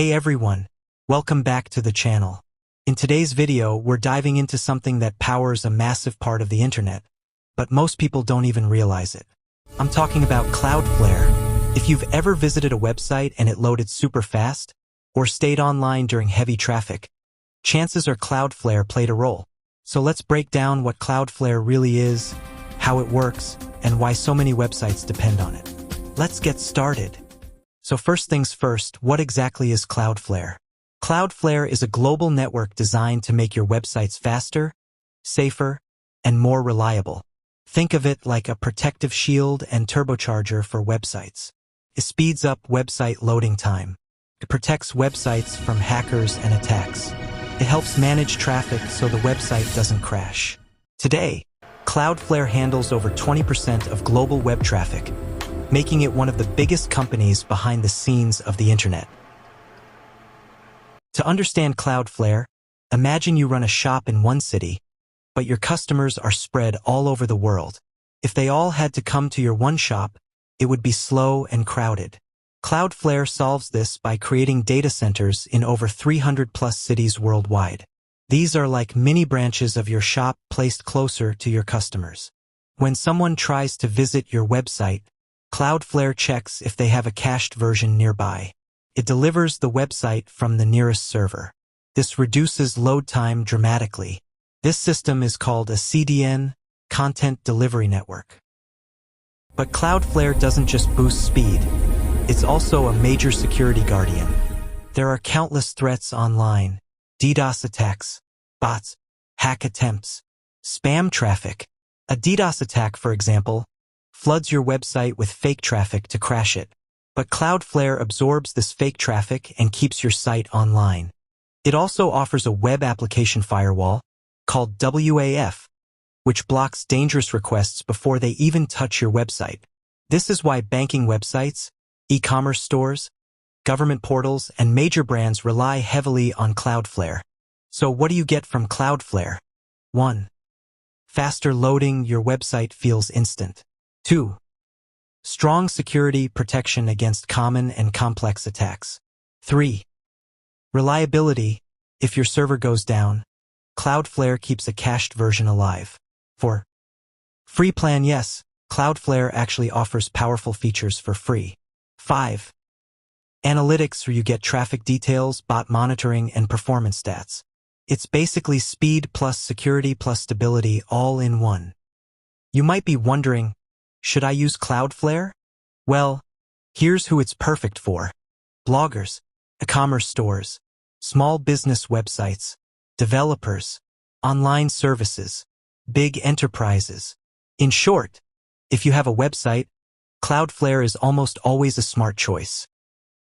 Hey everyone, welcome back to the channel. In today's video, we're diving into something that powers a massive part of the internet, but most people don't even realize it. I'm talking about Cloudflare. If you've ever visited a website and it loaded super fast, or stayed online during heavy traffic, chances are Cloudflare played a role. So let's break down what Cloudflare really is, how it works, and why so many websites depend on it. Let's get started. So first things first, what exactly is Cloudflare? Cloudflare is a global network designed to make your websites faster, safer, and more reliable. Think of it like a protective shield and turbocharger for websites. It speeds up website loading time. It protects websites from hackers and attacks. It helps manage traffic so the website doesn't crash. Today, Cloudflare handles over 20% of global web traffic, making it one of the biggest companies behind the scenes of the internet. To understand Cloudflare, imagine you run a shop in one city, but your customers are spread all over the world. If they all had to come to your one shop, it would be slow and crowded. Cloudflare solves this by creating data centers in over 300+ cities worldwide. These are like mini branches of your shop placed closer to your customers. When someone tries to visit your website, Cloudflare checks if they have a cached version nearby. It delivers the website from the nearest server. This reduces load time dramatically. This system is called a CDN, Content Delivery Network. But Cloudflare doesn't just boost speed. It's also a major security guardian. There are countless threats online: DDoS attacks, bots, hack attempts, spam traffic. A DDoS attack, for example, floods your website with fake traffic to crash it. But Cloudflare absorbs this fake traffic and keeps your site online. It also offers a web application firewall, called WAF, which blocks dangerous requests before they even touch your website. This is why banking websites, e-commerce stores, government portals, and major brands rely heavily on Cloudflare. So what do you get from Cloudflare? 1. Faster loading, your website feels instant. 2. Strong security protection against common and complex attacks. 3. Reliability, if your server goes down, Cloudflare keeps a cached version alive. 4. Free plan, yes, Cloudflare actually offers powerful features for free. 5. Analytics, where you get traffic details, bot monitoring, and performance stats. It's basically speed plus security plus stability all in one. You might be wondering, should I use Cloudflare? Well, here's who it's perfect for: bloggers, e-commerce stores, small business websites, developers, online services, big enterprises. In short, if you have a website, Cloudflare is almost always a smart choice.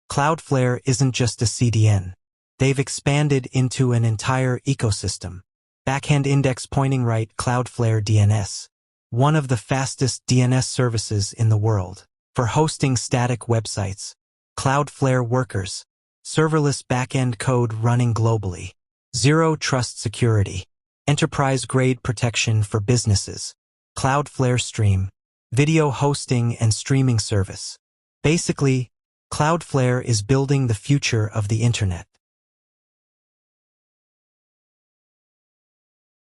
Cloudflare isn't just a CDN. They've expanded into an entire ecosystem. Backhand index pointing right, Cloudflare DNS. One of the fastest DNS services in the world. For hosting static websites, Cloudflare Workers. Serverless backend code running globally. Zero trust security. Enterprise-grade protection for businesses. Cloudflare Stream. Video hosting and streaming service. Basically, Cloudflare is building the future of the internet.